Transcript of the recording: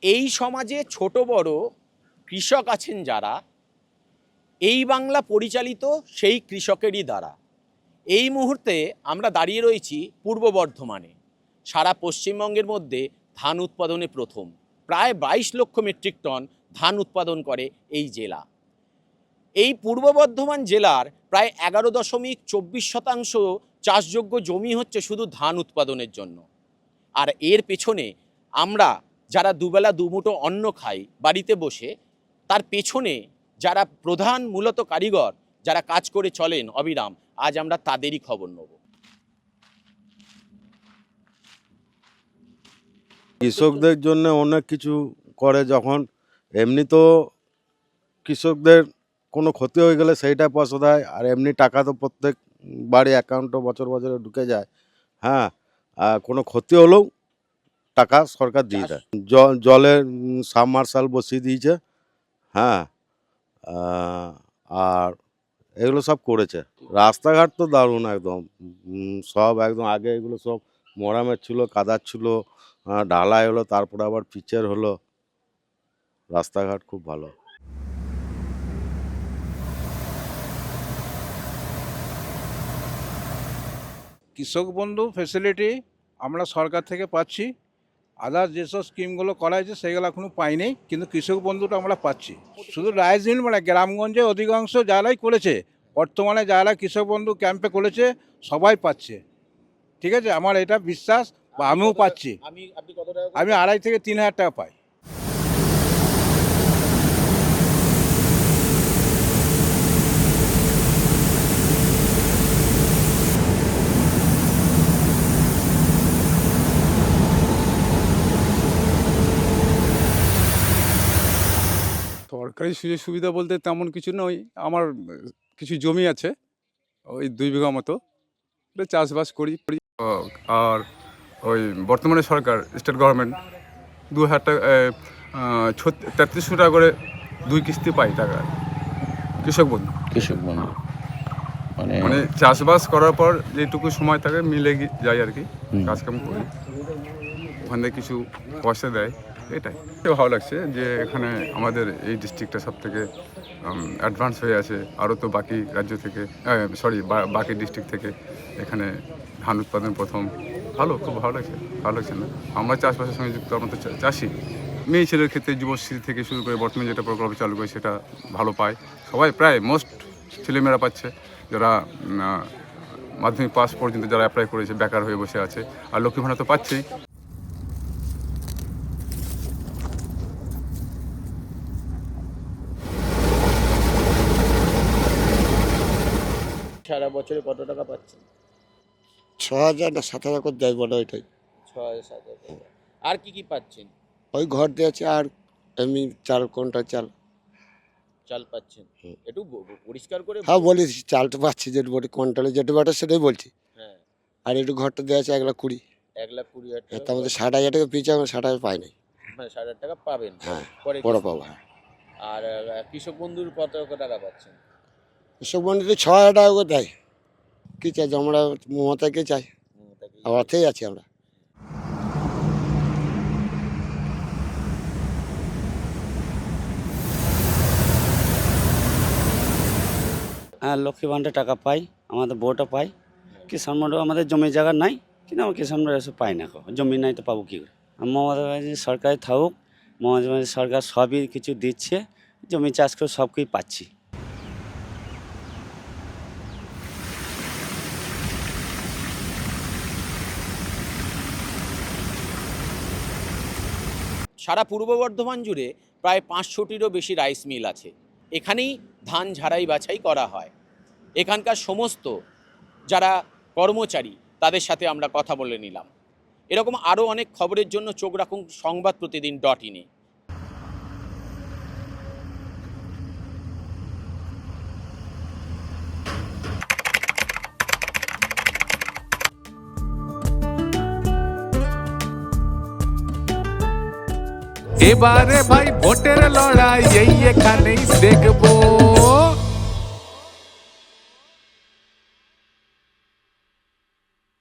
এই সমাজে ছোট বড় কৃষক আছেন যারা, এই বাংলা পরিচালিত সেই কৃষকেরই দ্বারা। এই মুহূর্তে আমরা দাঁড়িয়ে রয়েছি পূর্ব বর্ধমানে। সারা পশ্চিমবঙ্গের মধ্যে ধান উৎপাদনে প্রথম, প্রায় 22 লক্ষ মেট্রিক টন ধান উৎপাদন করে এই জেলা। এই পূর্ব বর্ধমান জেলার প্রায় 11.24% চাষযোগ্য জমি হচ্ছে শুধু ধান উৎপাদনের জন্য। আর এর পেছনে আমরা যারা দুবেলা দুমুঠো অন্ন খাই বাড়িতে বসে, তার পেছনে যারা প্রধান মূলত কারিগর, যারা কাজ করে চলেন অবিরাম, আজ আমরা তাদেরই খবর নেব। কৃষকদের জন্য অনেক কিছু করে, যখন এমনি তো কৃষকদের কোনো ক্ষতি হয়ে গেলে সেইটা পয়সা দেয়, আর এমনি টাকা তো প্রত্যেক বাড়ি অ্যাকাউন্টে বছর বছরে ঢুকে যায়। হ্যাঁ, কোনো ক্ষতি হলেও টাকা সরকার দিয়ে দেয়। জলের সাবমার্শাল বসিয়ে দিয়েছে। হ্যাঁ, আর এগুলো সব করেছে। রাস্তাঘাট তো দারুণ একদম, সব একদম। আগে এগুলো সব মোরামের ছিল, কাদার ছিল, ঢালাই হলো, তারপরে আবার পিচের হলো। রাস্তাঘাট খুব ভালো। কৃষক বন্ধু ফেসিলিটি আমরা সরকার থেকে পাচ্ছি। আদার্স যেসব স্কিমগুলো করা হয়েছে সেগুলো এখনও পাইনি, কিন্তু কৃষক বন্ধুটা আমরা পাচ্ছি। শুধু রাইস মিল মানে গ্রামগঞ্জে অধিকাংশ যারাই করেছে, বর্তমানে যারা কৃষক বন্ধু ক্যাম্পে করেছে সবাই পাচ্ছে। ঠিক আছে, আমার এটা বিশ্বাস, বা আমিও পাচ্ছি। আমি 2,500 থেকে 3,000 টাকা পাই। সরকারি সুযোগ সুবিধা বলতে তেমন কিছু নয়। আমার কিছু জমি আছে, ওই 2 বিঘা মতো, চাষবাস করি। আর ওই বর্তমানে সরকার, স্টেট গভর্নমেন্ট 2,000 টাকা 3300 টাকা করে 2 কিস্তি পাই টাকা কৃষক বন্ধু। মানে চাষবাস করার পর যেটুকু সময় থাকে মিলে যায় আর কি, কাজকাম করি, ওখান থেকে কিছু পয়সা দেয়। এটাই ভালো লাগছে যে এখানে আমাদের এই ডিস্ট্রিক্টটা সব থেকে অ্যাডভান্স হয়ে আছে। আরও তো বাকি রাজ্য থেকে, বাকি ডিস্ট্রিক্ট থেকে এখানে ধান উৎপাদন প্রথম। খুব ভালো লাগছে না? আমরা চাষবাসের সঙ্গে যুক্ত, আমরা তো চাষি। মেয়ে ছেলের ক্ষেত্রে যুবশ্রী থেকে শুরু করে বর্তমানে যেটা প্রকল্প চালু করে সেটা ভালো পায় সবাই, প্রায় মোস্ট ছেলেমেয়েরা পাচ্ছে। যারা মাধ্যমিক পাস পর্যন্ত যারা অ্যাপ্লাই করেছে বেকার হয়ে বসে আছে, আর লক্ষ্মী ভাণ্ডার তো পাচ্ছেই। সারা বছরে কত টাকা পাচ্ছেন? 6,000 না 7,000 করে দেয় বলে, ওইটাই। 6,000-7,000। আর কি কি পাচ্ছেন? ওই ঘর দিয়েছে, আর এমনি 4 কুইন্টাল চাল পাচ্ছেন। একটু পরিষ্কার করে। হ্যাঁ বলিস, চাল তো পাচ্ছি, যেটা বলি কোয়ান্টালে যেটা বাটা সেটাই বলছি। হ্যাঁ। আর একটু ঘরটা দেওয়া আছে 1,20,000। 1,20,000 টাকা। তার মধ্যে 60,000 টাকা পিছিয়ে আমরা 60,000 পাই নাই। মানে 60,000 টাকা পাবেন। হ্যাঁ, পরে পরে পাবো। হ্যাঁ। আর কৃষক বন্ধুর কত টাকা পাচ্ছেন? কৃষক বন্ধুতে 6,000 টাকা করে দেয়। কী চাই আমরা, মমতাকে চাই, অর্থেই আছি আমরা। হ্যাঁ, লক্ষ্মী ভাণ্ডার টাকা পাই, আমাদের বউটা পাই। কিষাণ মান্ডি আমাদের জমি জায়গা নাই, কিন্তু আমার কিষাণ মান্ডি এসব পাই না। জমি নাই তো পাবো কী করে? মমতা ব্যানার্জি সরকারে থাকুক, মমতা ব্যানার্জি সরকার সবই কিছু দিচ্ছে, জমি চাষ করে সব কিছুই পাচ্ছি। সারা পূর্ব বর্ধমান জুড়ে প্রায় 500টিরও বেশি রাইস মিল আছে। এখানেই ধান ঝাড়াই বাছাই করা হয়। এখানকার সমস্ত যারা কর্মচারী তাদের সাথে আমরা কথা বলে নিলাম। এরকম আরও অনেক খবরের জন্য চোখ রাখুন সংবাদপ্রতিদিন.in এ। এবারে ভাই ভোটের লড়াই এই এখানেই দেখবো।